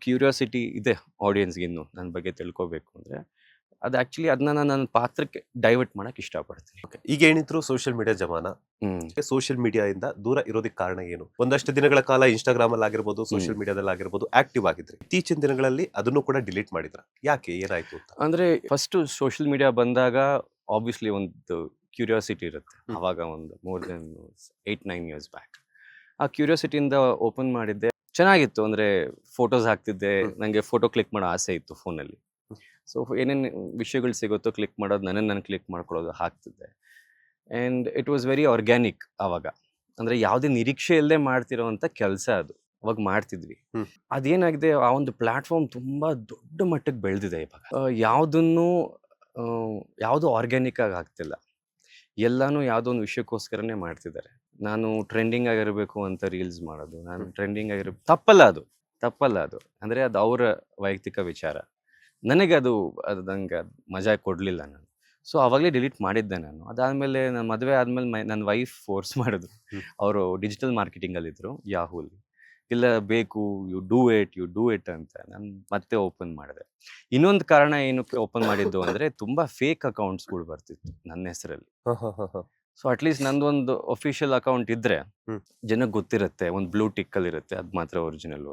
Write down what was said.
Curiosity ಇದೆ ಆಡಿಯನ್ಸ್ಗೆ ಇನ್ನು ನನ್ನ ಬಗ್ಗೆ ತಿಳ್ಕೊಬೇಕು ಅಂದರೆ ಅದು ಆ್ಯಕ್ಚುಲಿ ಅದನ್ನ ನಾನು ನನ್ನ ಪಾತ್ರಕ್ಕೆ ಡೈವರ್ಟ್ ಮಾಡೋಕ್ಕೆ ಇಷ್ಟಪಡ್ತೀನಿ. ಈಗ ಏನಿದ್ರು ಸೋಷಿಯಲ್ ಮೀಡಿಯಾ ಜಮಾನ. ಸೋಷಿಯಲ್ ಮೀಡಿಯಾದಿಂದ ದೂರ ಇರೋದಕ್ಕೆ ಕಾರಣ ಏನು? ಒಂದಷ್ಟು ದಿನಗಳ ಕಾಲ ಇನ್ಸ್ಟಾಗ್ರಾಮ್ ಅಲ್ಲಿ ಆಗಿರ್ಬೋದು, ಸೋಷಿಯಲ್ ಮೀಡಿಯಾದಲ್ಲಿ ಆಗಿರ್ಬೋದು ಆಕ್ಟಿವ್ ಆಗಿದ್ರಿ. ಇತ್ತೀಚಿನ ದಿನಗಳಲ್ಲಿ ಅದನ್ನು ಕೂಡ ಡಿಲೀಟ್ ಮಾಡಿದ್ರ. ಯಾಕೆ, ಏನಾಯ್ತು ಅಂತ? ಅಂದರೆ ಫಸ್ಟು ಸೋಷಿಯಲ್ ಮೀಡಿಯಾ ಬಂದಾಗ ಆಬ್ವಿಯಸ್ಲಿ ಒಂದು ಕ್ಯೂರಿಯಾಸಿಟಿ ಇರುತ್ತೆ. ಆವಾಗ ಒಂದು ಮೋರ್ ದೆನ್ 8-9 ಇಯರ್ಸ್ ಬ್ಯಾಕ್ ಆ ಕ್ಯೂರಿಯಾಸಿಟಿಯಿಂದ ಓಪನ್ ಮಾಡಿದ್ದೆ. ಚೆನ್ನಾಗಿತ್ತು. ಅಂದರೆ ಫೋಟೋಸ್ ಹಾಕ್ತಿದ್ದೆ. ನನಗೆ ಫೋಟೋ ಕ್ಲಿಕ್ ಮಾಡೋ ಆಸೆ ಇತ್ತು ಫೋನಲ್ಲಿ. ಸೊ ಏನೇನು ವಿಷಯಗಳು ಸಿಗುತ್ತೋ ಕ್ಲಿಕ್ ಮಾಡೋದು, ನಾನು ಕ್ಲಿಕ್ ಮಾಡ್ಕೊಳ್ಳೋದು, ಹಾಕ್ತಿದ್ದೆ. And it was very organic ಆವಾಗ. ಅಂದರೆ ಯಾವುದೇ ನಿರೀಕ್ಷೆ ಇಲ್ಲದೆ ಮಾಡ್ತಿರೋವಂಥ ಕೆಲಸ ಅದು. ಅವಾಗ ಮಾಡ್ತಿದ್ವಿ. ಅದೇನಾಗಿದೆ, ಆ ಒಂದು ಪ್ಲ್ಯಾಟ್ಫಾರ್ಮ್ ತುಂಬ ದೊಡ್ಡ ಮಟ್ಟಕ್ಕೆ ಬೆಳೆದಿದೆ ಇವಾಗ. ಯಾವುದು ಆರ್ಗ್ಯಾನಿಕ್ ಆಗಿ ಆಗ್ತಿಲ್ಲ. ಎಲ್ಲನೂ ಯಾವುದೋ ಒಂದು ವಿಷಯಕ್ಕೋಸ್ಕರನೇ ಮಾಡ್ತಿದ್ದಾರೆ. ನಾನು ಟ್ರೆಂಡಿಂಗ್ ಆಗಿರಬೇಕು ಅಂತ ರೀಲ್ಸ್ ಮಾಡೋದು, ನಾನು ಟ್ರೆಂಡಿಂಗ್ ತಪ್ಪಲ್ಲ ಅದು. ಅಂದರೆ ಅದು ಅವರ ವೈಯಕ್ತಿಕ ವಿಚಾರ. ನನಗೆ ಅದು ನಂಗೆ ಮಜಾ ಕೊಡಲಿಲ್ಲ ನಾನು. ಸೊ ಆವಾಗಲೇ ಡಿಲೀಟ್ ಮಾಡಿದ್ದೆ ನಾನು. ಅದಾದಮೇಲೆ ನನ್ನ ಮದುವೆ ಆದಮೇಲೆ ನನ್ನ ವೈಫ್ ಫೋರ್ಸ್ ಮಾಡಿದ್ರು. ಅವರು ಡಿಜಿಟಲ್ ಮಾರ್ಕೆಟಿಂಗಲ್ಲಿದ್ದರು ಯಾಹೂಲಿ. ಇಲ್ಲ ಬೇಕು, ಯು ಡೂ ಇಟ್ ಅಂತ. ನಾನು ಮತ್ತೆ ಓಪನ್ ಮಾಡಿದೆ. ಇನ್ನೊಂದು ಕಾರಣ ಏನಕ್ಕೆ ಓಪನ್ ಮಾಡಿದ್ದು ಅಂದರೆ ತುಂಬ ಫೇಕ್ ಅಕೌಂಟ್ಸ್ಗಳು ಬರ್ತಿತ್ತು ನನ್ನ ಹೆಸರಲ್ಲಿ. ಸೊ ಅಟ್ಲೀಸ್ಟ್ ನಂದೊಂದು ಅಫಿಷಿಯಲ್ ಅಕೌಂಟ್ ಇದ್ದರೆ ಜನಕ್ಕೆ ಗೊತ್ತಿರುತ್ತೆ, ಒಂದು ಬ್ಲೂ ಟಿಕ್ಕಲ್ಲಿ ಇರುತ್ತೆ, ಅದು ಮಾತ್ರ ಒರಿಜಿನಲ್.